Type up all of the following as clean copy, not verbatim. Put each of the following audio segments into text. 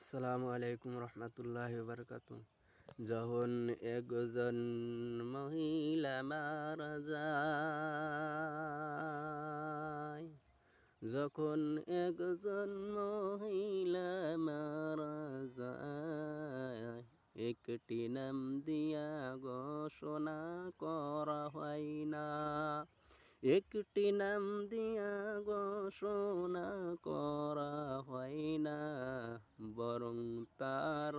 আসসালামু আলাইকুম রহমতুল্লাহি বারাকাতু। যখন একজন মহিলা মারা যায়, যখন একজন মহিলা মারা যায়, একটি নাম দিয়া ঘোষণা করা হয় না, একটি নাম দিয়া ঘোষণা করা হয় না, বরং তার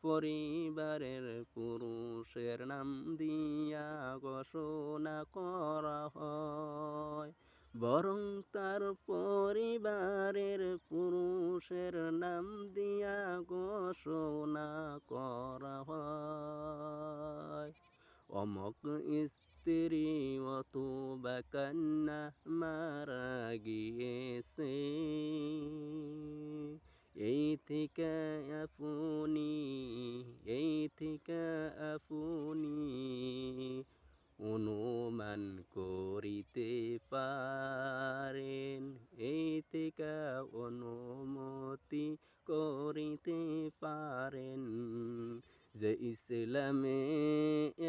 পরিবারের পুরুষের নাম দিয়া ঘোষণা করা হয়, বরং তার পরিবারের পুরুষের নাম দিয়া ঘোষণা করা হয়। অমক স্ত্রী অথবা কন্যা মারা গিয়েছে, এই থেকে আপনি অনুমান করিতে পারেন, এই থেকে অনুমতি করিতে পারেন যে ইসলামে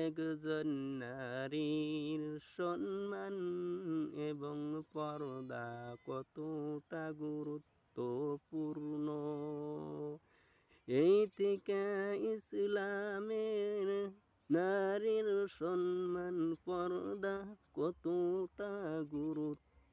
একজন নারীর সম্মান এবং পর্দা কতটা গুরুত্বপূর্ণ। এই থেকে ইসলামের নারীর সম্মান পর্দা কতটা গুরুত্ব।